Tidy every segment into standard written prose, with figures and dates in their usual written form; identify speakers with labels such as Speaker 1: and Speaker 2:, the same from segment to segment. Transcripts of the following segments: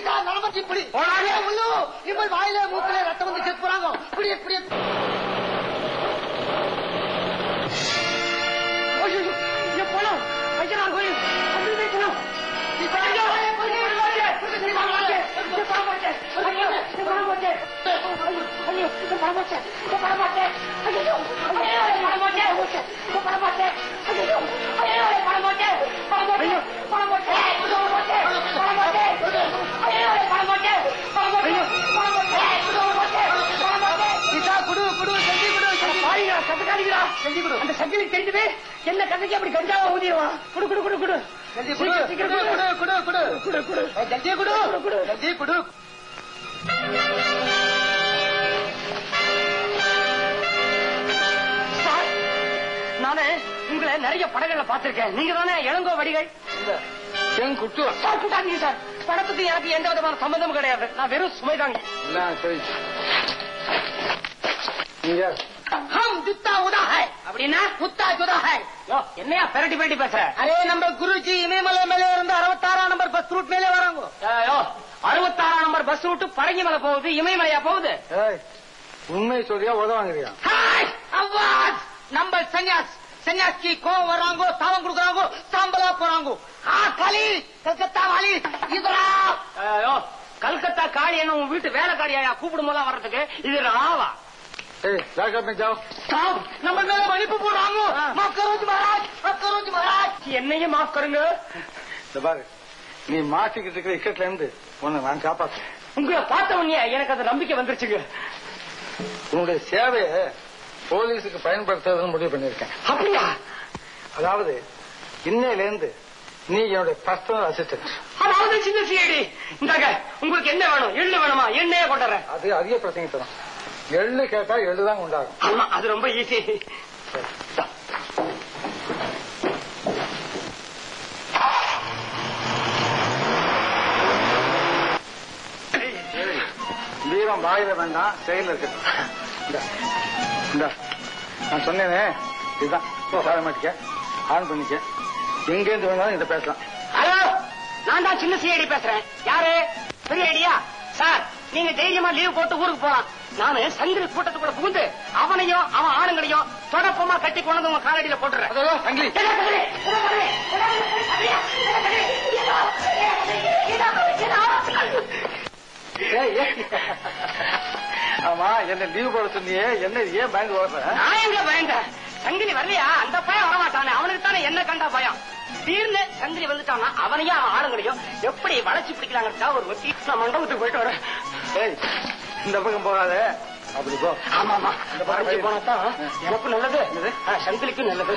Speaker 1: Sir நடமச்சி இப்படி உள்ளு இப்ப வாயில மூக்கில ரத்தம் வந்து செத்து போறாங்க இப்படி இப்படி போனோம் வைக்கிறான் கோயில் அப்படி வைக்கணும் அந்த சங்கிலி தெரிஞ்சது என்ன கதைக்கு அப்படி கஞ்சாவா ஊதிடுவான் குடு குடு குடு குடு நானே உங்களை நிறைய படங்கள்ல பாத்திருக்கேன். நீங்க தானே இளங்கோ வடிகள் கூட்டாதீங்க சார். படத்துக்கு எனக்கு எந்த விதமான சம்பந்தமும் கிடையாது. நான் வெறும் சுமைதாங்க. அப்படின்னா முத்தா ஜுதா ஹை. என்னையா பெரட்டி பெரட்டி பேசுற? அரே நம்ம குருஜி இமயமலை மேல இருந்து 66ஆம் நம்பர் பஸ் ரூட் மேலே வராங்க. 66ஆம் நம்பர் பஸ் ரூட் பரங்கி மலை போகுது, இமயமலையா போகுது?
Speaker 2: உண்மை சொல்றியா உதவாங்கறியா?
Speaker 1: நம்ம சன்யாஸ் சன்யாசி கோவம் வர்றாங்க, சாவம் கொடுக்குறாங்க, சாம்பலா போறாங்க. காளி கல்கத்தா வாலி இதுரா.
Speaker 3: கல்கத்தா காளி என்ன உன் வீட்டு வேலைக்காரியா கூப்பிடும் போல வர்றதுக்கு? இது ராவா?
Speaker 1: நம்ம மேல மன்னிப்பு போடுறாங்க.
Speaker 3: என்னையும் மாஃப் கருங்க.
Speaker 2: பாரு, நீ மாட்டிக்கிட்டு இருக்கிற இக்கட்ல இருந்து உன்னை நான் காப்பாற்றேன்.
Speaker 3: உங்களை பார்த்த உடனே எனக்கு அது நம்பிக்கை வந்துருச்சுங்க.
Speaker 2: உன்னுடைய சேவையை போலீஸுக்கு பயன்படுத்துறதுன்னு முடிவு பண்ணிருக்கேன்.
Speaker 3: அப்படியா?
Speaker 2: அதாவது இன்னையில இருந்து நீ என்னுடைய பர்சனல் அசிஸ்டன்ட்.
Speaker 3: அதாவது சின்ன சிஐடி. இந்தாங்க, உங்களுக்கு என்ன வேணும்? எள்ளு வேணுமா? எண்ணெயே கொண்டுறேன்.
Speaker 2: அது அதிக பிரச்சனை தரும். எள்ளு கேட்டா எள்ளுதான் உண்டாகும்.
Speaker 3: ஆமா, அது ரொம்ப ஈஸி.
Speaker 2: வீரம் வாயில வேண்டாம், செயல் இருக்கு. நான் சொன்னேனே, இதுதான் சார மாட்டிக்க, ஆன் பண்ணிக்க. எங்க இருந்து வேணாலும் இதை பேசலாம்.
Speaker 3: ஹலோ, நான் தான் சின்ன சிஐடி பேசுறேன். யாரு? பெரிய ஐடியா சார். நீங்க தைரியமா லீவ் போட்டு ஊருக்கு போலாம். நானு சங்கிலி கூட்டத்துக்குள்ள புகுந்து அவனையும் அவன் ஆளுங்களையும் தொடப்பமா கட்டி கொண்டு உங்க காலடியில போட்டுறேன்.
Speaker 2: சங்கிலி ஆமா, என்ன லீவ் போட சொன்னியே, என்ன ஏன் பயந்து ஓடுற?
Speaker 3: நான் எங்க பயந்தேன்? சங்கிலி வரலையா? அந்த பயம் வரமாட்டானே, அவனுக்கு தானே என்ன கண்டா பயம். தீர்ந்து சங்கிலி வந்துட்டானா அவனையும் அவன் ஆளுங்களையும் எப்படி வளைச்சு பிடிக்கிறாங்க ஒரு வட்டி. நான் மண்டபத்துக்கு போயிட்டு வரேன்.
Speaker 2: இந்த பக்கம் போகாத, அப்படி போ.
Speaker 3: ஆமா ஆமா, இந்த பக்கம் போனாதான் எனக்கு நல்லது, சங்கிலிக்கும் நல்லது.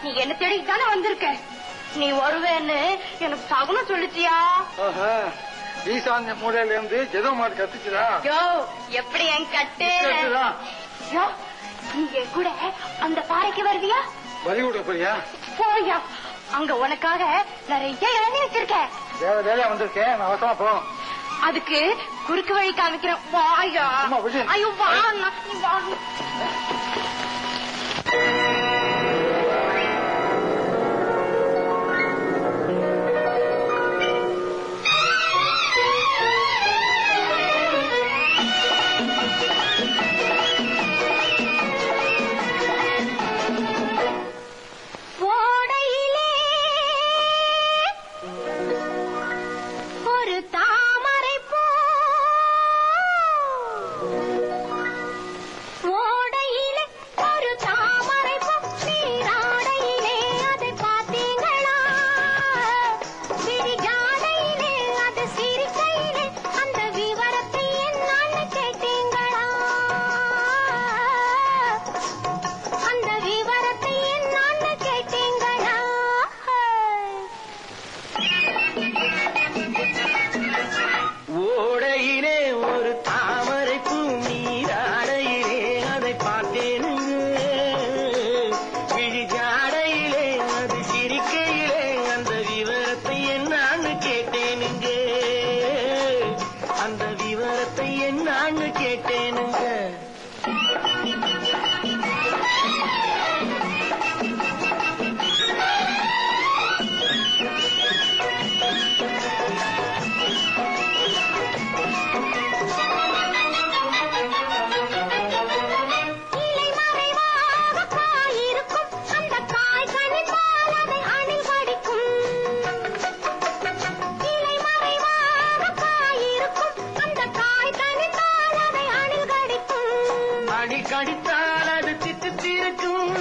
Speaker 4: நீ என்ன தேடித்தானே வந்திருக்க. நீ வருவேன்னு எனக்கு சகுனம் சொல்லிச்சியா?
Speaker 2: ஈசான்ய மூலையில இருந்து ஜெதோ மாடு கத்துச்சுடா.
Speaker 4: எப்படி என் கட்டு? நீங்க கூட அந்த பாறைக்கு வருவியா?
Speaker 2: வழி விட போறியா?
Speaker 4: போயா, அங்க உனக்காக நிறைய இளநீ வச்சிருக்கேன்.
Speaker 2: வேலையா வந்திருக்கேன், நான் அவசரமா போகணும்.
Speaker 4: அதுக்கு குறுக்கு வழி காமிக்கிறேன். வாயா. ஐயோ வா, நீ வா.
Speaker 5: ஓடையிலே ஒரு
Speaker 3: என்னான்னு கேட்டேனுங்க. கடித்தால் அது தித்தித்திருக்கும்,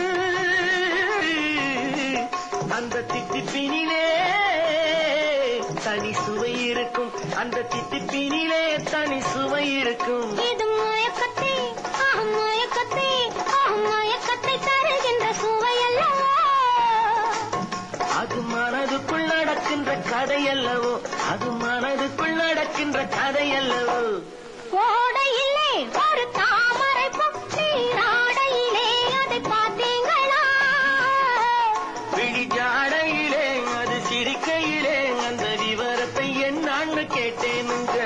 Speaker 3: அந்த தித்திப்பினிலே தனி சுவை இருக்கும், அந்த தித்திப்பினிலே தனி சுவை இருக்கும்.
Speaker 4: இது மயக்கத்தை மயக்கத்தை மயக்கத்தை தருகின்ற சுவை அல்லவோ,
Speaker 3: அது மனதுக்குள் நடக்கின்ற கதை அல்லவோ, அது மனதுக்குள் நடக்கின்ற கதை அல்லவோ.
Speaker 4: கோடையிலே ஒரு தாமரை நீராடையிலே அதை பார்த்தீங்களா,
Speaker 3: விழிஜாடையிலே அது சிரிக்கையிலே அந்த விவரத்தை என்னான்னு கேட்டேனுங்க.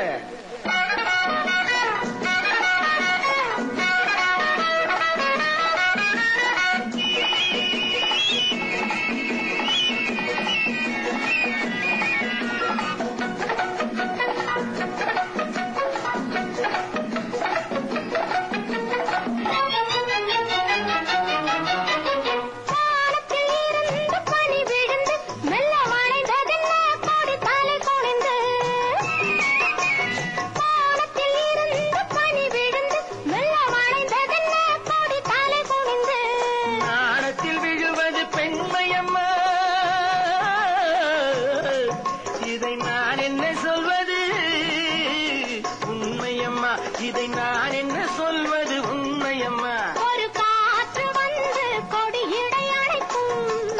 Speaker 3: இதை நான் என்ன சொல்வது உண்மையம்மா.
Speaker 4: ஒரு காற்று வந்து கொடியிடை அணைக்கும்,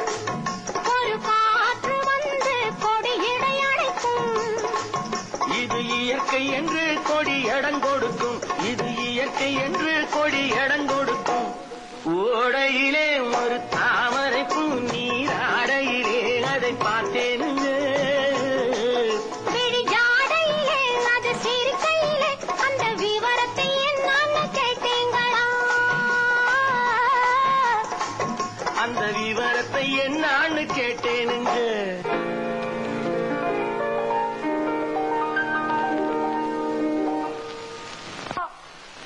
Speaker 4: ஒரு காற்று வந்து கொடியிடை அணைக்கும்.
Speaker 3: இது இயற்கை என்று கொடி இடங்கொடுக்கும், இது இயற்கை என்று கொடி இடங்கொடுக்கும். ஓடையிலே ஒரு தாமரை பூ நீராடையிலே அதை பார்த்தேனுங்க. அந்த விவரத்தை என்னான்னு கேட்டேனுங்க.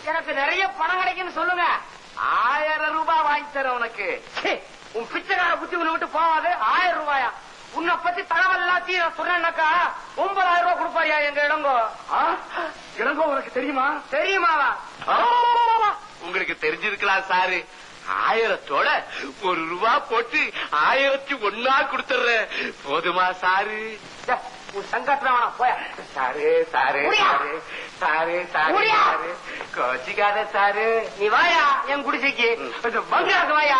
Speaker 1: எனக்கு நிறைய பணம் கிடைக்குன்னு சொல்லுங்க. 1000 ரூபாய் வாங்கி தர உனக்கு. உன் பிச்சைக்கார புத்தி உன்னை விட்டு போவாது. 1000 ரூபாயா? உன்னை பத்தி தகவல் எல்லாத்தையும் சொன்னாக்கா 9000 ரூபாய் கொடுப்பாயா எங்க இடங்கோ.
Speaker 2: இடங்கோ உனக்கு தெரியுமா?
Speaker 1: தெரியுமாவா?
Speaker 5: உங்களுக்கு தெரிஞ்சிருக்கலாம் சாரு. 1000தோட 1 ரூபா போட்டு 1001 கொடுத்துறேன். போதுமா சாரு?
Speaker 1: உன் சங்கத்துல போய
Speaker 5: sir sir sir sir sir sir கோச்சிக்காத சாரு.
Speaker 1: நீ வாயா என் குடிசைக்கு, பங்களாக்கு வாயா,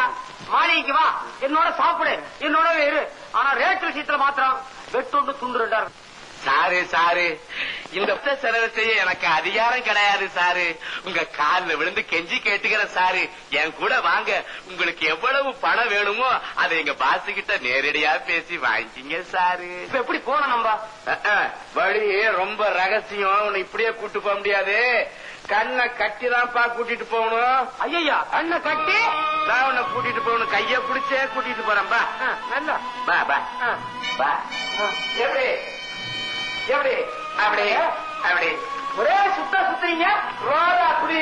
Speaker 1: மாளிகைக்கு வா, என்னோட சாப்பிடு, என்னோட இரு. ஆனா ரேட்டு விஷயத்துல மாத்திரம் வெட்டு துண்டு 2
Speaker 5: சாரு சாரு, இந்த செலவு செய்ய எனக்கு அதிகாரம் கிடையாது சாரு. உங்க காலில் விழுந்து கெஞ்சி கேட்டுக்கிற சாரு, என் கூட வாங்க. உங்களுக்கு எவ்வளவு பணம் வேணுமோ அதை எங்க பாசு கிட்ட நேரடியா பேசி வாங்கிங்க சாரு.
Speaker 1: இப்ப எப்படி போன நம்ம
Speaker 5: வழி ரொம்ப ரகசியம். உன்னை இப்படியே கூட்டு போக முடியாது. கண்ணை கட்டிதான்ப்பா கூட்டிட்டு போகணும்.
Speaker 1: ஐயா கண்ணை கட்டி
Speaker 5: நான் உன்னை கூட்டிட்டு போகணும். கைய பிடிச்சே கூட்டிட்டு போறேன்பா.
Speaker 1: நல்லா
Speaker 5: பா பா பா. எப்படி எப்படி அப்படி அப்படி
Speaker 1: ஒரே சுத்துறீங்க. ரோடா குடி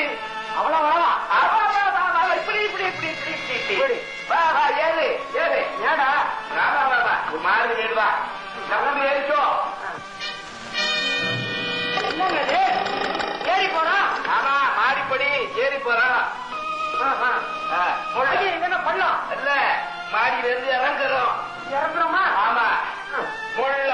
Speaker 1: அவ்வளவு இப்படி இப்படி இப்படி இப்படி இப்படி
Speaker 5: வா வா ஏறு ஏறு.
Speaker 1: ஏடா
Speaker 5: ராமா பாபா ஒரு மாதிரி ஏறுவா. நம்ம ஏறிச்சோ.
Speaker 1: என்னங்க ஏறி போறா?
Speaker 5: ஆமா மாடிப்படி ஏறி போறோம்.
Speaker 1: என்ன பண்ணலாம்
Speaker 5: இல்ல மாடியில இருந்து இறங்குறோம்.
Speaker 1: இறங்குறோமா?
Speaker 5: ஆமா முள்ள.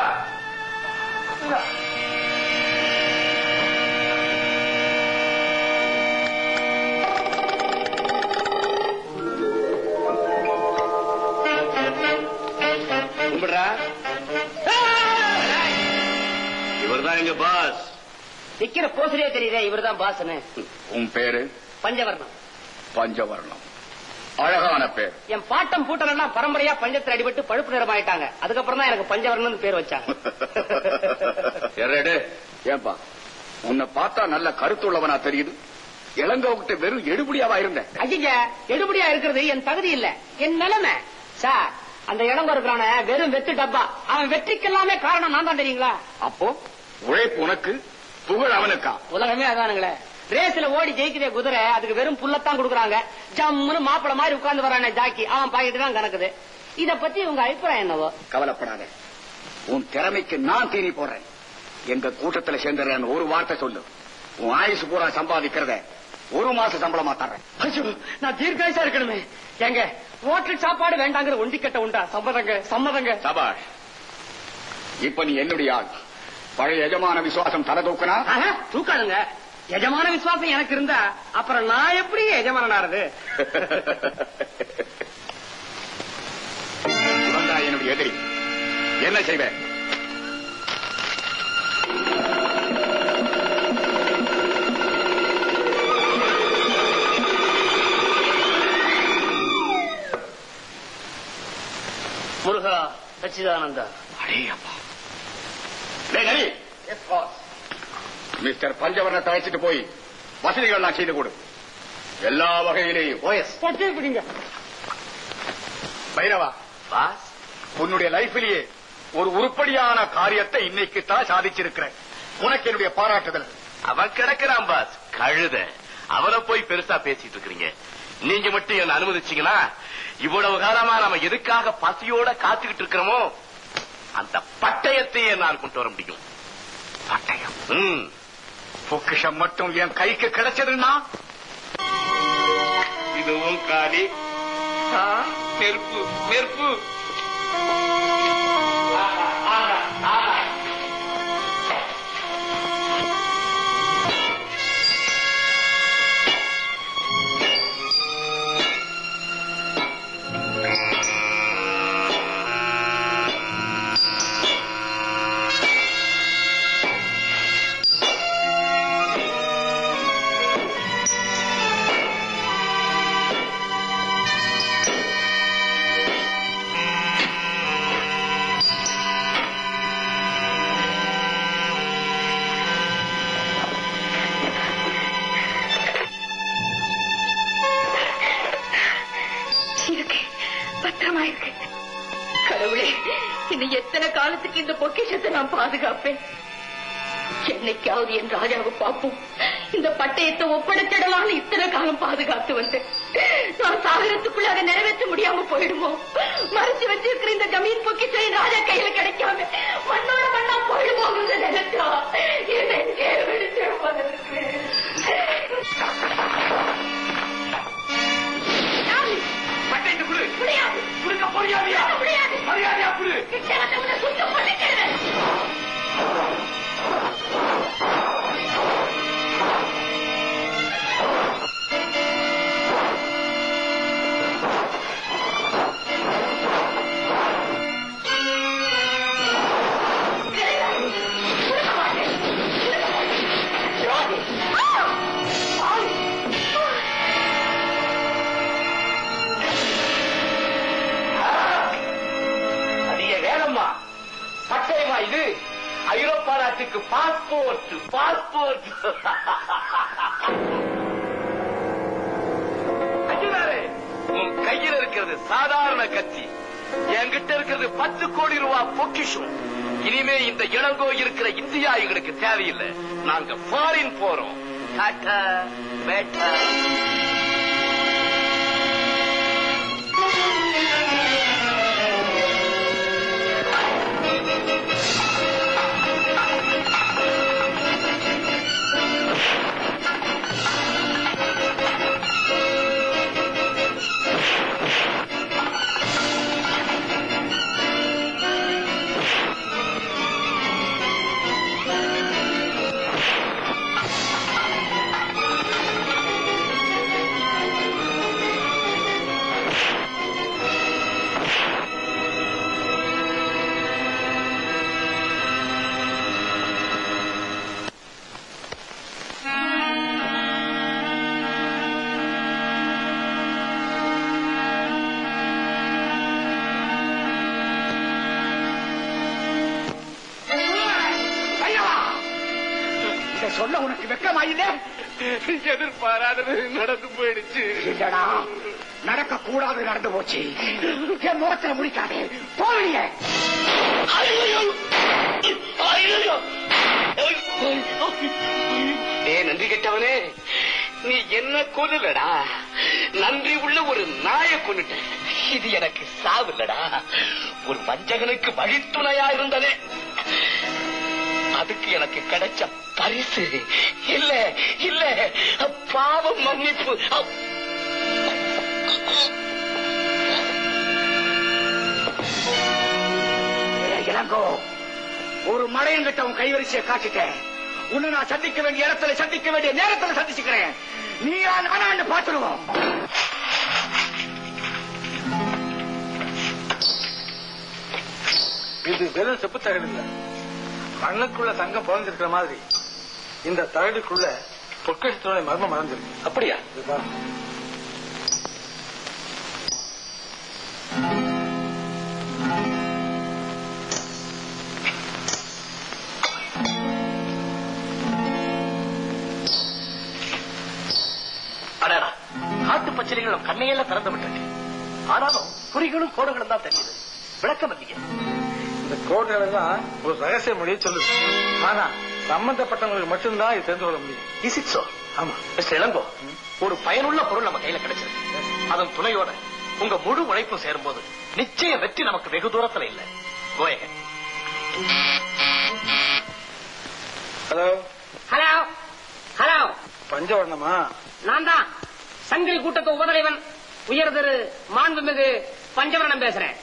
Speaker 5: இவர்தான் எங்க பாஸ்.
Speaker 1: நிக்கிற போசிலே தெரியுதே இவர்தான் பாஸ்னு.
Speaker 2: உன் பேரு?
Speaker 1: பஞ்சவர்ணம்.
Speaker 2: பஞ்சவர்ணம் அழகான பேர்.
Speaker 1: என் பாட்டம் பூட்டலாம் பரம்பரையா பஞ்சத்தில் அடிபட்டு பழுப்பு நிறமாயிட்டாங்க. அதுக்கப்புறம் தான் எனக்கு பஞ்சவர்ணம் பேர் வச்சாங்க.
Speaker 2: ஏன்பா உன்னை பார்த்தா நல்ல கருத்துள்ளவனா தெரியுது. இளங்கோவிட்ட வெறும் எடுபடியாவா இருந்த.
Speaker 3: ஐயா, எடுபடியா இருக்கிறது என் தகுதி இல்ல, என் நிலைமை. சார், அந்த இளங்கோ இருக்கிறான வெறும் வெத்து டப்பா. அவன் வெற்றிக்கெல்லாமே காரணம் நான் தான், தெரியுங்களா?
Speaker 2: அப்போ உழைப்பு உனக்கு, புகழ் அவனுக்கா?
Speaker 3: உலகமே அதானுங்களே. ரேஸ்ல ஓடி ஜெயிக்கிறே குதிரை, அதுக்கு வெறும் புல்லத்தான் கொடுக்குறாங்க. ஜம்முன்னு மாப்பிள மாதிரி உட்கார்ந்து வரானே ஜாக்கி, அவன் பாக்கிட்டு தான் கணக்குது. இத பத்தி உங்க அபிப்பிராயம் என்னவோ?
Speaker 2: கவலைப்படாத, உன் திறமைக்கு நான் தீனி போடுறேன். எங்க கூட்டத்தில் சேர்ந்த ஒரு வார்த்தை சொல்லு, உன் ஆயுசு பூரா சம்பாதிக்கிறத 1 மாச சம்பளமா தர்றேன்.
Speaker 3: நான் தீர்க்காயசா இருக்கணுமே. எங்க ஹோட்டல் சாப்பாடு வேண்டாங்கிற ஒண்டி கட்ட உண்டா? சம்மதங்க, சம்மதங்க.
Speaker 2: சபாஷ், இப்ப நீ என்னுடைய ஆள். பழைய எஜமான விசுவாசம் தலை தூக்குனா?
Speaker 3: தூக்காதுங்க. எஜமான விசுவாசம் எனக்கு இருந்தா அப்புறம் நான் எப்படி எஜமானாருது?
Speaker 2: என்னுடைய எதிரி, என்ன செய்வேன்?
Speaker 3: முருகா சச்சிதானந்தா.
Speaker 2: மிஸ்டர் பஞ்சவர்ணத்தை அழைச்சிட்டு போய் வசதிகள் நான் செய்து கொடு, எல்லா வகையிலேயும்.
Speaker 3: பிடிங்க
Speaker 2: பைரவா, உன்னுடைய லைஃபிலேயே ஒரு உருப்படியான காரியத்தை இன்னைக்கு தான் சாதிச்சிருக்கிறேன். உனக்கு என்னுடைய பாராட்டுதல்.
Speaker 5: அவன் கிடக்கிறான் பாஸ், கழுத. அவனை போய் பெருசா பேசிட்டு இருக்கிறீங்க. நீங்க மட்டும் என்ன அனுமதிச்சீங்கன்னா இவ்வளவு காலமா நம்ம எதுக்காக பசியோட காத்துக்கிட்டு இருக்கிறோமோ அந்த பட்டயத்தையே நான் கொண்டு வர முடியும்.
Speaker 2: பட்டயம்? பொக்கிஷம் மட்டும் என் கைக்கு கிடைச்சதுன்னா
Speaker 5: இதுவும் காலி. நெருப்பு நெருப்பு.
Speaker 4: கடவுளே, இன்னும் எத்தனை காலத்துக்கு இந்த பொக்கிஷத்தை நான் பாதுகாப்பேன்? என்னைக்காவது என் ராஜாவை பார்ப்போம். இந்த பட்டயத்தை ஒப்படைச்சிடலான்னு இத்தனை காலம் பாதுகாத்து வந்தேன். நான் சாகரத்துக்குள்ள அதை நிறைவேற்ற முடியாம போயிடுமோ? மறைச்சு வச்சிருக்கிற இந்த ஜமீன் பொக்கிஷம் என் ராஜா கையில கிடைக்காம மண்ணோட மண்ணா போயிடுமோ நினைச்சா முடியாது.
Speaker 5: குடுக்க முடியாதியா?
Speaker 4: முடியாது.
Speaker 5: மரியாதையா குடு.
Speaker 4: சுத்தம் பண்ணிக்கிறேன்.
Speaker 5: பட்டயமா இது? ஐரோப்பா நாட்டுக்கு பாஸ்போர்ட். பாஸ்போர்ட். உன் கையில் இருக்கிறது சாதாரண கத்தி, என்கிட்ட இருக்கிறது 10 கோடி ரூபாய் பொக்கிஷம். இனிமே இந்த இளங்கோ இருக்கிற இந்தியா எங்களுக்கு தேவையில்லை. நாங்க ஃபாரின் போறோம். டாடா பேட்டா.
Speaker 2: இதை சொல்ல உனக்கு வெக்கமாயில்ல?
Speaker 5: எதிர்பாராதது நடந்து போயிடுச்சு.
Speaker 2: இல்லடா, நடக்க கூடாது நடந்து போச்சு. என் முகத்துல முடிக்காதே, போவீங்க.
Speaker 5: நன்றி கெட்டவனே, நீ என்ன கொல்லடா, நன்றி உள்ள ஒரு நாயை கொன்னுட்ட. இது எனக்கு சாவில்லடா, ஒரு வஞ்சகனுக்கு வழித்துணையா இருந்ததே, அதுக்கு எனக்கு கிடைச்ச பரிசு இல்ல இல்ல பாவம் மன்னிப்பு.
Speaker 2: இளங்கோ, ஒரு மடையங்கிட்ட உன் கைவரிசையை காட்டிட்டேன். உன்னை நான் சந்திக்க வேண்டிய இடத்துல சந்திக்க வேண்டிய நேரத்துல சந்திச்சுக்கிறேன். நீயா நானான்னு பார்த்துருவோம்.
Speaker 6: இது வெறும் செப்பு தகடு இல்ல, மண்ணுக்குள்ள தங்கம் பிறந்திருக்கிற மாதிரி இந்த தகடுக்குள்ள பொற்கட்டத்தோட மர்மம் மறந்துருக்கு.
Speaker 5: அப்படியா? அடடா, காட்டு பச்சைகளும் கண்ணையெல்லாம் திறந்து விட்டு, ஆனாலும் குறிகளும் கோடுகளும் தான் தெரியுது, விளக்கம் இல்லையே.
Speaker 6: இந்த கோடுகள் எல்லாம் ஒரு ரகசிய மொழியை சொல்லுது. ஆனா சம்பந்தப்பட்டவங்களுக்கு மட்டும்தான் இது தெரிந்து கொள்ள முடியும்.
Speaker 5: Is it so?
Speaker 6: ஆமா
Speaker 5: மிஸ்டர் இளங்கோ, ஒரு பயனுள்ள பொருள் நம்ம கையில கிடைச்சது. அதன் துணையோட உங்க முழு உழைப்பும் சேரும் போது நிச்சயம் வெற்றி நமக்கு வெகு தூரத்துல இல்ல. கோயக.
Speaker 6: ஹலோ
Speaker 3: ஹலோ ஹலோ,
Speaker 6: பஞ்சவர்ணமா?
Speaker 3: நான் தான் சங்கிலி கூட்டத்து உபதலைவன் உயர் திரு மாண்புமிகு பஞ்சவரணம் பேசுறேன்.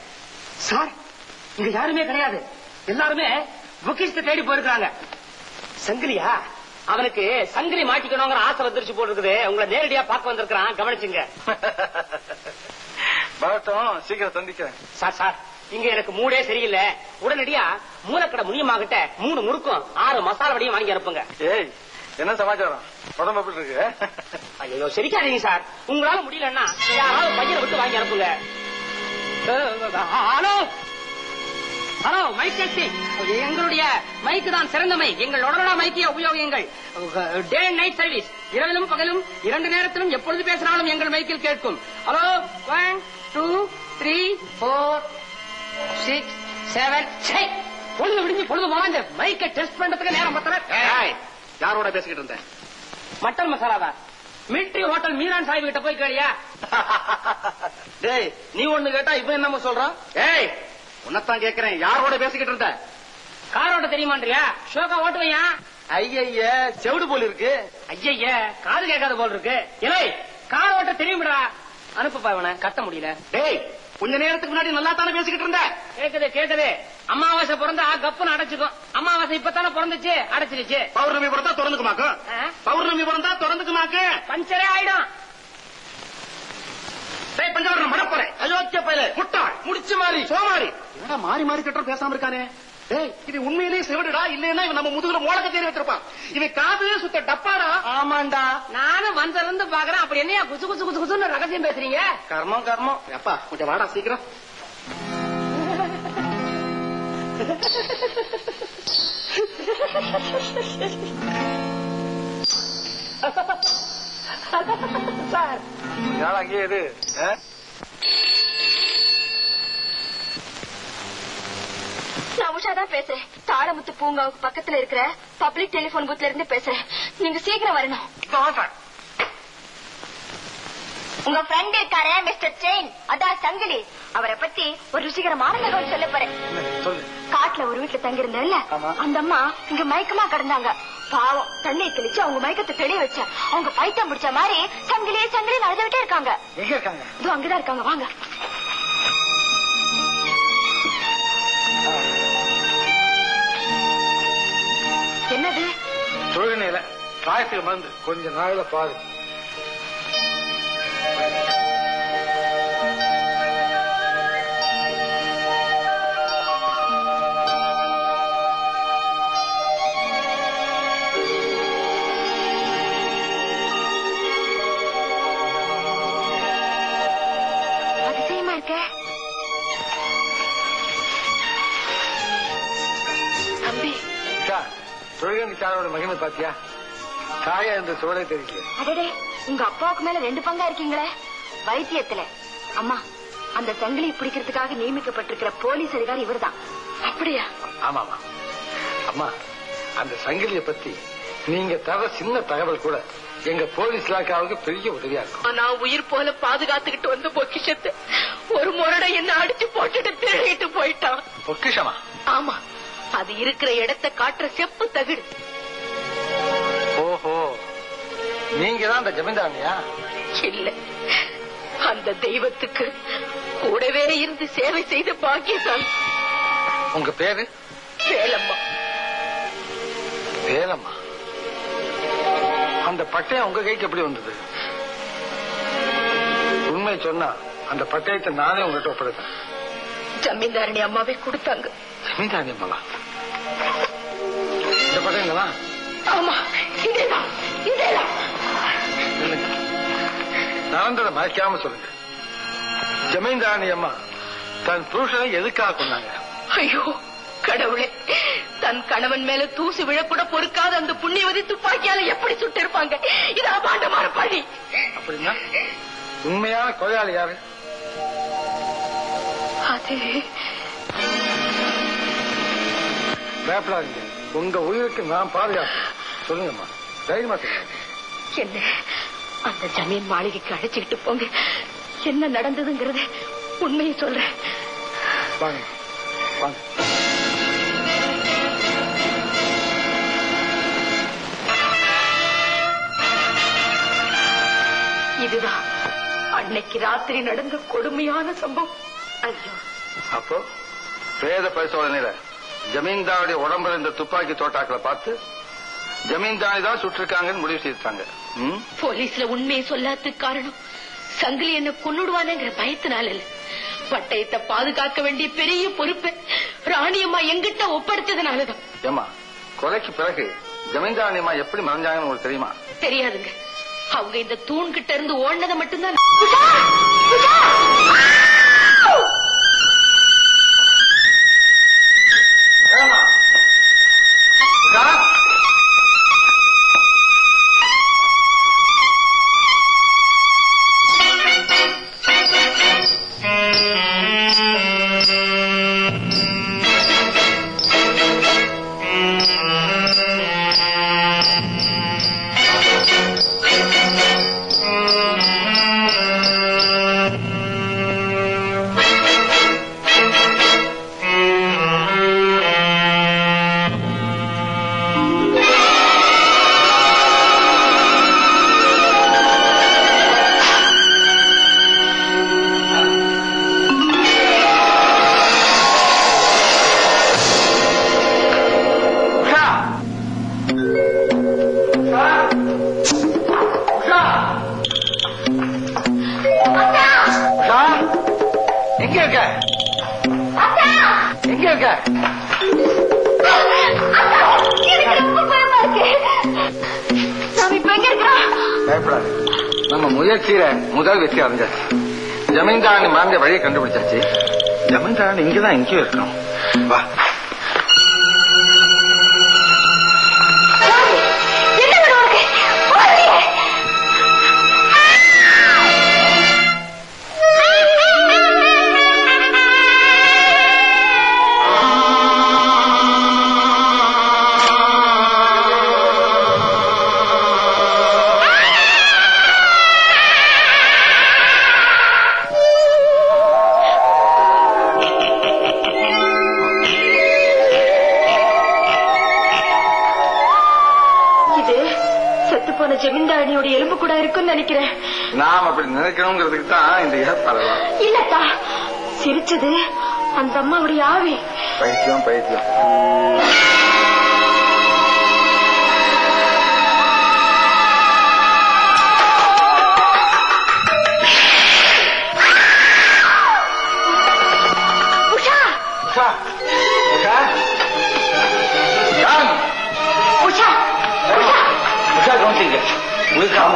Speaker 3: சார், இங்க யாருமே கிடையாது, எல்லாருமே பொக்கிஷத்தை தேடி போயிருக்காங்க. சங்கிலியா? அவனுக்கு சங்கிலி மாட்டிக்கணுங்கிற ஆசை வந்துருச்சு போட்டுருக்குது. உங்களை நேரடியா பார்க்க வந்திருக்கிறான், கவனிச்சுங்க.
Speaker 6: வரட்டும், சீக்கிரம் சந்திக்கிறேன்.
Speaker 3: சார் சார், இங்க எனக்கு மூடே சரியில்லை. உடனடியா மூலக்கடை முனியமாகிட்ட 3 முறுக்கும் 6 மசாலா வடையும் வாங்கி அனுப்புங்க.
Speaker 6: ஏய், என்ன சமாச்சாரம்? உடம்பு எப்படி இருக்கு?
Speaker 3: ஐயோ சிரிக்காதீங்க சார், உங்களால முடியலன்னா யாராவது பையனை விட்டு வாங்கி அனுப்புங்க. Hello hello, mic testing. எங்களுடைய மைக்கு தான் சிறந்த மைக். எங்கள் உடனடா மைக்கிய உபயோகியுங்கள். டே அண்ட் நைட் சர்வீஸ், இரவிலும் பகலும் 2 நேரத்திலும் எப்பொழுது பேசினாலும் எங்கள் மைக்கில் கேட்கும். ஹலோ, 1 2 3 4 6 7. பொழுது விடிஞ்சு பொழுது போனா மைக்கை டெஸ்ட் பண்றதுக்கு நேரம் பத்தல.
Speaker 2: யாரோட பேசிக்கிட்டு இருந்தேன்?
Speaker 3: மட்டன் மசாலாவா? மிலிட்டரி ஹோட்டல் மீரான் சாஹிப் கிட்ட போய் கேளியா?
Speaker 2: டேய், நீ ஒண்ணு கேட்டா இவன் என்னமோ சொல்றான். ஏய், உன்னத்தான் கேக்குறேன், யாரோட பேசிக்கிட்டு இருந்த?
Speaker 3: காரோட்ட தெரியுமான்றியா? ஷோக்கா ஓட்டுவையா?
Speaker 2: ஐய, செவிடு போல இருக்கு.
Speaker 3: ஐய, காது கேட்காத போல் இருக்கு. இலை, கார் ஓட்ட தெரியும்டா. அனுப்புப்பா இவனை, கத்த முடியல.
Speaker 2: டேய், கொஞ்ச நேரத்துக்கு முன்னாடி நல்லா தானே பேசிக்கிட்டு இருந்த?
Speaker 3: கேக்குது கேக்குது. அமாவாசை பிறந்தா கப்புன்னு அடைச்சுக்கும். அமாவாசை இப்பதானே பிறந்துச்சு, அடைச்சிருச்சு.
Speaker 2: பௌர்ணமி பிறந்தா திறந்துக்குமாக்கும். பௌர்ணமி பிறந்தா திறந்துக்குமாக்கு.
Speaker 3: பஞ்சரே ஆயிடும்.
Speaker 2: பஞ்சவரணம் மடப்பறேன், அயோக்கிய பயில, முட்டாள், முடிச்சு மாறி, சோமாரி. என்னடா மாறி மாறி கட்டம் பேசாம இருக்கானே? டேய், இது உண்மையிலேயே செவிடுடா, இல்லைன்னா இவன் நம்ம முதுகுல மோளக்க தேடி வச்சிருப்பான். இவன் காதுலயே சுத்த டப்பாடா. ஆமாண்டா,
Speaker 3: நானும் வந்திருந்து பாக்குறேன். அப்படி என்னையா குசு குசு குசு குசுன்னு ரகசியம் பேசுறீங்க?
Speaker 2: கர்மம் கர்மம். அப்பா கொஞ்சம் வாடா சீக்கிரம்.
Speaker 3: சார்,
Speaker 6: யார் அங்கே இது?
Speaker 4: நான் உஷாதான் பேசுறேன். தாளமுத்து பூங்காவுக்கு பக்கத்துல இருக்கிற பப்ளிக் டெலிபோன் பூத்ல இருந்து பேசுறேன். நீங்க சீக்கிரம் வரணும். உங்க ஃப்ரெண்ட் இருக்காரு மிஸ்டர் செயின், அதான் சங்கிலி. அவரை பத்தி ஒரு ருசிகரமான தகவல் சொல்ல போறேன்.
Speaker 6: சொல்லு.
Speaker 4: காட்டுல ஒரு வீட்டுல தங்கியிருந்தேன்ல, அந்த அம்மா இங்க மயக்கமா கிடந்தாங்க. பாவம், தண்ணி தெளிச்சு அவங்க மயக்கத்தை தெளிய வச்ச. அவங்க பைத்தியம் பிடிச்ச மாதிரி சங்கிலியே சங்கிலி நடந்துகிட்டே இருக்காங்க.
Speaker 6: எங்க இருக்காங்க?
Speaker 4: இதோ அங்கதான் இருக்காங்க, வாங்க. என்னது?
Speaker 6: தொழுகினையில காயத்துக்கு மருந்து கொஞ்ச நாள்ல பாரு.
Speaker 4: அதிசயமா இருக்க தம்பி.
Speaker 6: தொழுகை காரோட மகிமை பாத்தியா? தாயா இந்த சோழ தெரியல.
Speaker 4: அடடே, உங்க அப்பாவுக்கு மேல 2 பங்கா இருக்கீங்களே வைத்தியத்துல. அம்மா, அந்த சங்கிலி பிடிக்கிறதுக்காக நியமிக்கப்பட்டிருக்கிற போலீஸ் அதிகாரி இவர்தான். அப்படியா?
Speaker 6: ஆமாமா. அம்மா, அந்த சங்கிலிய பத்தி நீங்க தர சின்ன தகவல் கூட எங்க போலீஸ் இலாக்காவுக்கு பெரிய உதவியா இருக்கும்.
Speaker 4: நான் உயிர் போல பாதுகாத்துக்கிட்டு வந்த பொக்கிஷத்தை ஒரு முரடை என்ன அடிச்சு போட்டுட்டு திருடிட்டு போயிட்டான்.
Speaker 6: பொக்கிஷமா?
Speaker 4: ஆமா, அது இருக்கிற இடத்தை காட்டுற செப்பு தகுடு.
Speaker 6: ஓஹோ, நீங்க தான் அந்த ஜமீன்தாரனியா?
Speaker 4: இல்ல, அந்த தெய்வத்துக்கு கூடவே இருந்து சேவை செய்த பாக்கியசாலி.
Speaker 6: உங்க பேரு?
Speaker 4: வேலம்மா.
Speaker 6: வேலம்மா. அந்த பட்டயம் உங்க கைக்கு எப்படி வந்தது? உண்மை சொன்னா அந்த பட்டயத்தை நானே உங்ககிட்ட ஒப்படைத்தேன்.
Speaker 4: ஜமீன்தாரணி அம்மாவே கொடுத்தாங்க.
Speaker 6: ஜமீன்தாரணி அம்மாவா? இந்த பட்டயங்களா?
Speaker 4: ஆமா, இதேதான் இதேதான்.
Speaker 6: இல்லைங்க, நடந்ததை மறைக்காம சொல்லுங்க. ஜமீன்தாரணி அம்மா தன் புருஷனை எதுக்காக கொண்டாங்க?
Speaker 4: ஐயோ கடவுளே, தன் கணவன் மேல தூசு விழக்கூட பொறுக்காத அந்த புண்ணியவதி துப்பாக்கியால எப்படி சுட்டு இருப்பாங்க? இது அபாண்டமான பழி.
Speaker 6: அப்படின்னா உண்மையான கொலையாளி யாரு?
Speaker 4: அது
Speaker 6: பயப்படாதீங்க, உங்க உயிருக்கு நான் பாதுகாப்பு. சொல்லுங்கம்மா, தைரியமா சொல்லுங்க.
Speaker 4: என்ன, அந்த ஜமீன் மாளிகைக்கு அழைச்சுக்கிட்டு போங்க. என்ன நடந்ததுங்கிறத உண்மையை சொல்றேன்.
Speaker 6: வாங்க வாங்க.
Speaker 4: இதுதான் அன்னைக்கு ராத்திரி நடந்த கொடுமையான சம்பவம். ஐயோ,
Speaker 6: அப்போ பிரேத பரிசோதனையில ஜமீன்தாருடைய உடம்புல இந்த துப்பாக்கி தோட்டாக்களை பார்த்து ஜமீன்தாரி தான் சுட்டிருக்காங்கன்னு முடிவு செய்தாங்க.
Speaker 4: போலீஸ்ல உண்மையை சொல்லாததுக்கு காரணம் சங்கிலி என்ன கொன்னுடுவானுங்கிற பயத்தினால இல்ல, பட்டயத்தை பாதுகாக்க வேண்டிய பெரிய பொறுப்பை ராணியம்மா எங்கிட்ட ஒப்படைச்சதுனாலதான்.
Speaker 6: ஏமா, கொலைக்கு பிறகு ஜமீன்தாரியம்மா எப்படி மறைஞ்சாங்கன்னு உங்களுக்கு தெரியுமா?
Speaker 4: தெரியாதுங்க. அவங்க இந்த தூண் கிட்ட இருந்து ஓடினதை மட்டும்தான்.
Speaker 6: நம்ம முயற்சியில முதல் வெற்றி அடைஞ்சாச்சு. ஜமீன்தாரணி மறைஞ்ச வழியை கண்டுபிடிச்சாச்சு. ஜமீன்தாரணி இங்கதான் எங்கேயோ இருக்கணும். வா.
Speaker 4: ஜமீன்தாரணியோட எலும்பு கூட இருக்குன்னு நினைக்கிறேன்.
Speaker 6: நாம் அப்படி நினைக்கணுங்கிறதுக்கு தான் இந்த ஏற்பாடுலாம்.
Speaker 4: இல்லத்தா, சிரிச்சது அந்த அம்மாவுடைய ஆவி.
Speaker 6: பைத்தியம் பைத்தியம்.
Speaker 4: உஷா
Speaker 6: உஷா உஷா
Speaker 4: உஷா
Speaker 6: உஷா கவனிச்சிங்க, உழுக்காம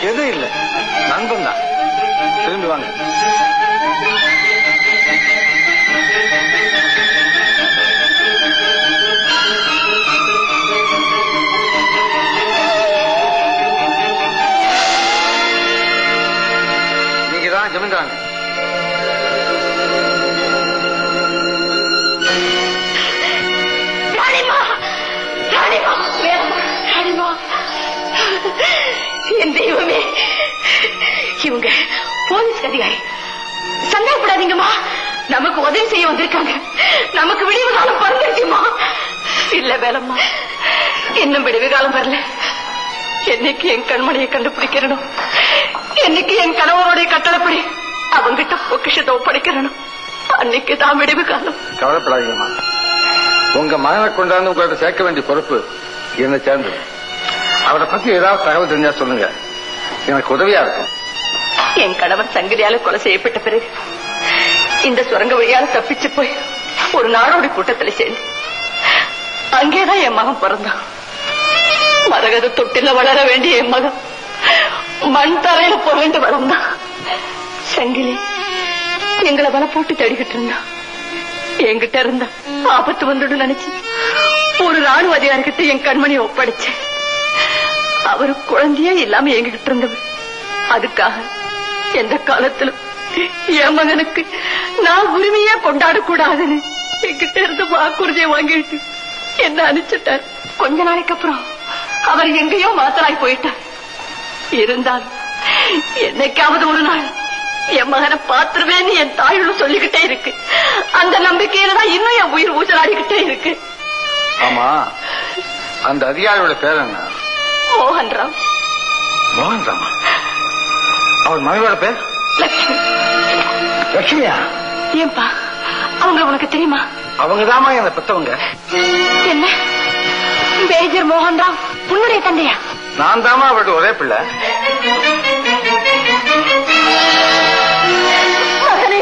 Speaker 6: எதுவும் இல்லை, நண்பன் தான். திரும்பி வாங்க. நீங்க தான் ஜமீன்தார்.
Speaker 4: என் தெய்வமே, இவங்க போலீஸ் அதிகாரி. சந்தேகப்படாதீங்கம்மா, நமக்கு உதவி செய்ய வந்திருக்காங்க. நமக்கு விடிவு காலம் பிறந்துருச்சுமா. இல்ல வேலம்மா, இன்னும் விடிவு காலம் வரல. என்னைக்கு என் கண்மணியை கண்டுபிடிக்கிறனும், என்னைக்கு என் கணவனுடைய கட்டளைப்படி அவங்கிட்ட பொக்கிஷத்தை ஒப்படைக்கிறனும், அன்னைக்கு தான் விடிவு காலம்.
Speaker 6: கவலைப்படாதீங்கம்மா, உங்க மகனை கொண்டாந்து உங்கள்கிட்ட சேர்க்க வேண்டிய பொறுப்பு என்ன சேர்ந்தது. அவரை பத்தி ஏதாவது தகவல் தெரிஞ்சா சொல்லுங்க, எனக்கு உதவியா இருக்கும்.
Speaker 4: என் கணவன் சங்கிலியால கொலை செய்யப்பட்ட பிறகு இந்த சுரங்க வழியால தப்பிச்சு போய் ஒரு நாடோடி கூட்டத்துல சேர்ந்து அங்கேதான் என் மகன் பிறந்தான். மரகத தொட்டில வளர வேண்டிய என் மகன் மண் தரையில புரண்டு வளர்ந்தான். சங்கிலி எங்களை வலை போட்டு தேடிக்கிட்டு இருந்தான். என்கிட்ட இருந்தா ஆபத்து வந்துடும் நினைச்சு ஒரு ராணுவ அதிகாரிகிட்ட என் கண்மணியை ஒப்படைச்சேன். அவரு குழந்தையே இல்லாம எங்கிட்ட இருந்தவர். அதுக்காக எந்த காலத்திலும் என் மகனுக்கு நான் உரிமையா கொண்டாடக்கூடாதுன்னு என்கிட்ட இருந்து வாக்குறுதியை வாங்கிட்டு என்ன அனுப்பிச்சிட்டார். கொஞ்ச நாளைக்கு அப்புறம் அவர் எங்கேயோ மாத்தராய் போயிட்டார். இருந்தாலும் என்னைக்காவது ஒரு நாள் என் மகனை பாத்துருவேன்னு என் தாயுள்ள சொல்லிக்கிட்டே இருக்கு. அந்த நம்பிக்கையில தான் இன்னும் என் உயிர் ஊசலாடிக்கிட்டே இருக்கு.
Speaker 6: ஆமா, அந்த அதிகாரியோட பேர் என்ன?
Speaker 4: மோகன்ராம்.
Speaker 6: மோகன்ராமா? அவர் மனைவியோட பேர்
Speaker 4: லட்சுமி.
Speaker 6: லட்சுமியா?
Speaker 4: ஏன்பா, அவங்க உனக்கு தெரியுமா?
Speaker 6: அவங்கதாமா என்ன பெத்தவங்க.
Speaker 4: என்ன, மேஜர் மோகன்ராம் உன்னுடைய தந்தையா?
Speaker 6: நான் தாமா அவருடைய ஒரே பிள்ளை.
Speaker 4: மகனே,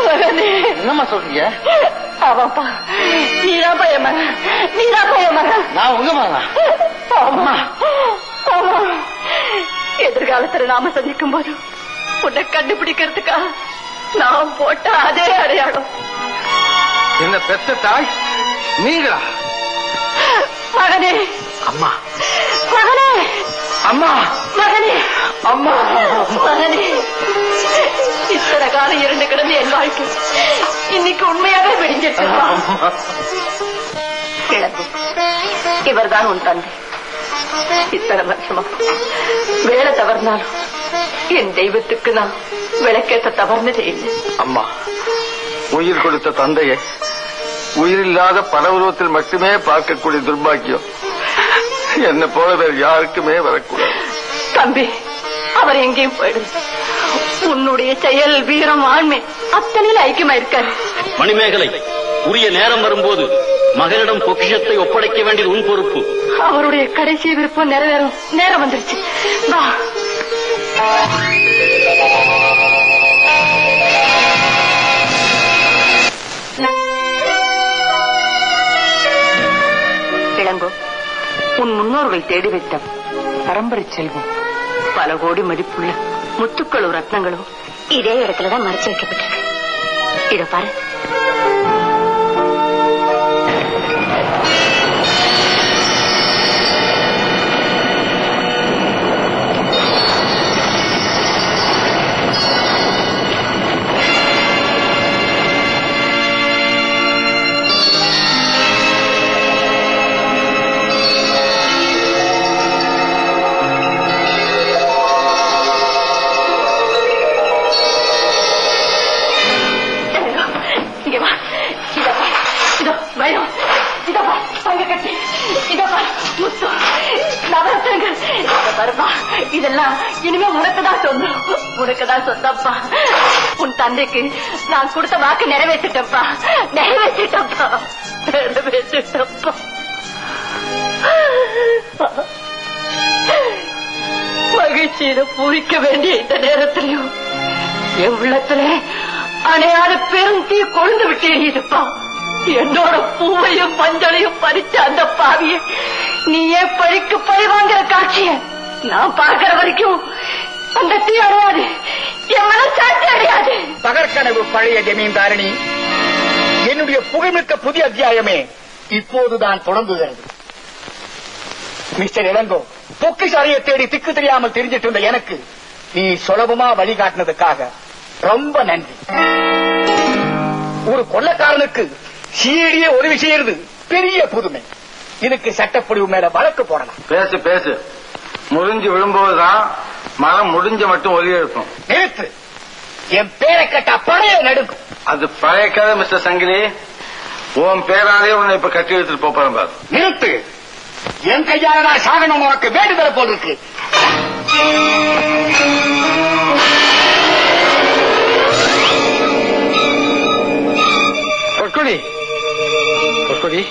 Speaker 4: மகனே.
Speaker 6: என்னம்மா சொல்றீங்க?
Speaker 4: ஆமாப்பா, நீதாப்பா என் மகன், நீதாப்பா என் மகன்.
Speaker 6: நான் உங்க மகனா?
Speaker 4: ஆமா, ஆமா. எதிர்காலத்துல நாம சந்திக்கும் போது உன்னை கண்டுபிடிக்கிறதுக்காக நான் போட்ட அதே அடையாளம்.
Speaker 6: என்ன பெத்த தாய் நீங்களா?
Speaker 4: மகனே.
Speaker 6: அம்மா.
Speaker 4: மகனே.
Speaker 6: அம்மா.
Speaker 4: மகனே.
Speaker 6: அம்மா.
Speaker 4: மகனே, இத்தனை காலம் இரண்டு கிடந்து என் வாழ்க்கை இன்னைக்கு உண்மையாவே விடிஞ்சிட்டு. கிழங்கு, இவர்தான் உன் தந்தை. இத்தனை வருஷமா வேலை தவறினாலும் என் தெய்வத்துக்கு நான் விளக்கேற்ற தவறுனதே இல்லை.
Speaker 6: அம்மா, உயிர் கொடுத்த தந்தையை உயிரில்லாத பரவுருவத்தில் மட்டுமே பார்க்கக்கூடிய துர்பாக்கியம் என்ன போல வேறு யாருக்குமே வரக்கூடாது.
Speaker 4: தம்பி, அவர் எங்கேயும் போயிடும். உன்னுடைய செயல், வீரம், ஆண்மை அத்தனையில் ஐக்கியமா இருக்காரு.
Speaker 7: மணிமேகலை, உரிய நேரம் வரும்போது மகனிடம் பொக்கிஷத்தை ஒப்படைக்க வேண்டியது உன் பொறுப்பு.
Speaker 4: அவருடைய கடைசி விருப்பம் நிறைவேறும் நேரம் வந்துருச்சு. வா. இளங்கோ, உன் முன்னோர்கள் தேடி வைத்த பரம்பரை செல்வம் பல கோடி மதிப்புள்ள முத்துக்களும் ரத்னங்களும் இதே இடத்துலதான் மறைச்சு வைக்கப்பட்டிருக்கு. இத பாரு. இதெல்லாம் இனிமே உனக்குதான் சொந்தம், உனக்குதான் சொந்தப்பா. உன் தந்தைக்கு நான் கொடுத்த வாக்கு நிறைவேற்றிட்டப்பா, நிறைவேற்றிட்டப்பா, நிறைவேற்றிட்டப்பா. மகிழ்ச்சியில பூரிக்க வேண்டிய இந்த நேரத்திலையும் என் உள்ளத்துல அணையாத பெரும் தீ கொழுந்து விட்டு எரியுதுப்பா. என்னோட பூவையும் மஞ்சளையும் பறிச்ச அந்த பாவிய நீயே பழிக்கு பழி வாங்குற காட்சிய நான் பார்க்கிற வரைக்கும் அந்த தீ அடையாது, என் மனசாட்சி அடையாது.
Speaker 3: பகற்கனவு பழைய ஜமீன்தாரணி, என்னுடைய புகழ்மிக்க புதிய அத்தியாயமே இப்போதுதான் தொடங்குகிறது. மிஸ்டர் இளங்கோ, பொக்கிஷாலையை தேடி திக்கு தெரியாமல் தெரிஞ்சிட்டு இருந்த எனக்கு நீ சுலபமா வழிகாட்டினதுக்காக ரொம்ப நன்றி. ஒரு கொள்ளக்காரனுக்கு சீடிய உதவி செய்யறது பெரிய புதுமை. இதுக்கு சட்டப்படிவு மேல வழக்கு போடலாம்.
Speaker 6: பேசு பேசு. முறிஞ்சு விழும்போதுதான் மரம் முடிஞ்ச மட்டும் ஒலி எழுப்பும்.
Speaker 3: நிறுத்து. என் பேரை கேட்டா பழைய நடுக்கும்.
Speaker 6: அது பழைய கதை மிஸ்டர் சங்கிலி. உன் பேராலே உன்னை இப்ப கட்டி எடுத்துட்டு போறேன் பாரு.
Speaker 3: நிறுத்து. என் கையால நான் சாகனம் உனக்கு வேண்டுதல் போல் இருக்கு.
Speaker 6: பொற்கொடி பொற்கொடி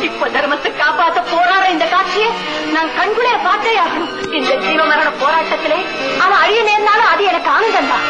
Speaker 4: இப்ப தர்மத்தை காப்பாற்ற போராட இந்த காட்சியை நான் கண்குளே பார்த்தே ஆகணும். இந்த ஜீவமரண போராட்டத்திலே அவன் அழிய நேர்ந்தாலும் அது எனக்கு ஆனந்தம் தான்.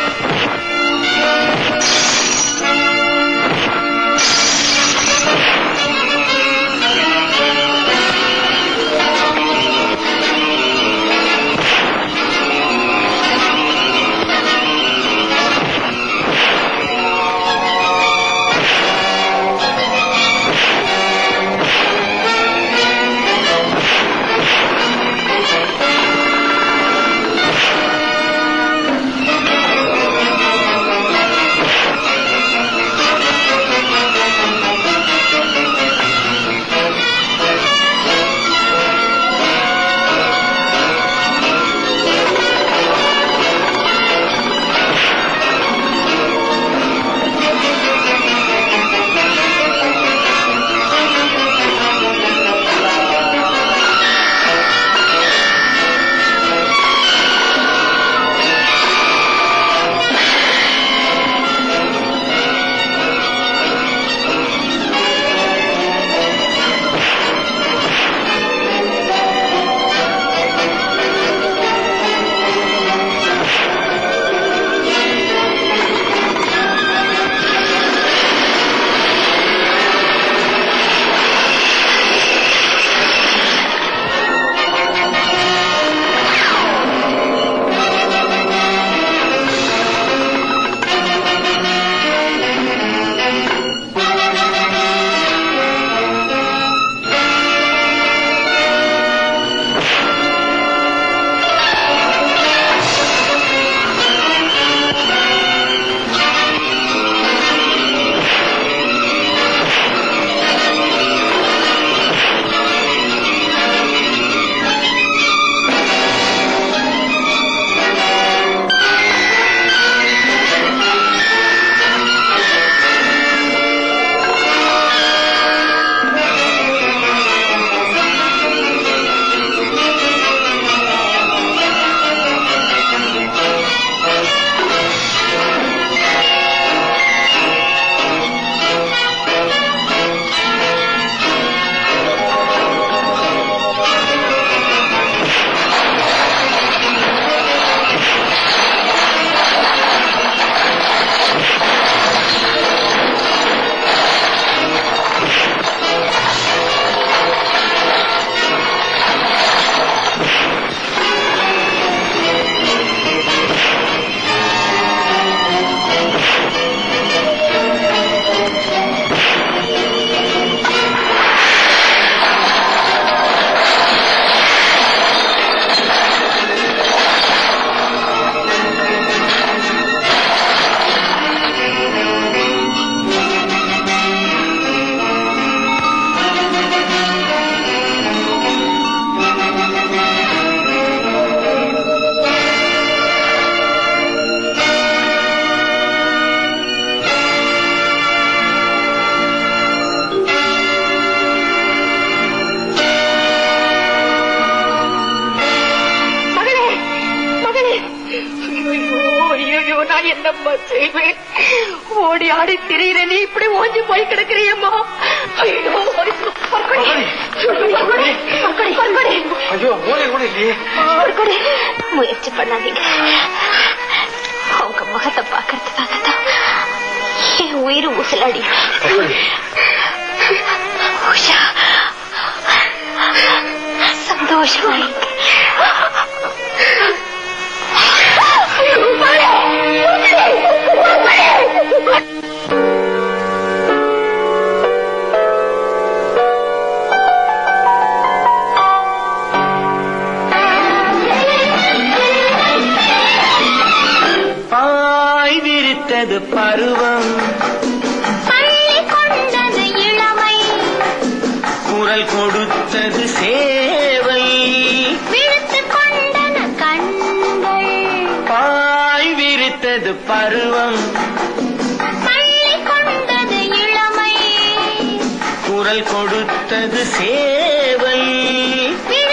Speaker 4: என்னம்மா செய்வேன்? ஓடி ஆடி திரியிற நீ இப்படி ஓஞ்சி போய் கிடக்குறியம்மா. ஐயோ முயற்சி பண்ணாதீங்க. உங்க முகத்தை பாக்கிறதுக்காகத்தான் என் உயிர் ஊசலாடி. உஷா சந்தோஷமாயிருக்கு.
Speaker 1: பாய் விரித்தது பருவம்,
Speaker 4: பள்ளி கொண்டது இளமை,
Speaker 1: குரல் கொடுத்தது சேவை,
Speaker 4: விழுத்துக் கொண்டன கண்கள்.
Speaker 1: பாய் விரித்தது பருவம்,
Speaker 4: பள்ளி கொண்டது இளமை,
Speaker 1: குரல் கொடுத்தது சேவை,
Speaker 4: விழுத்துக்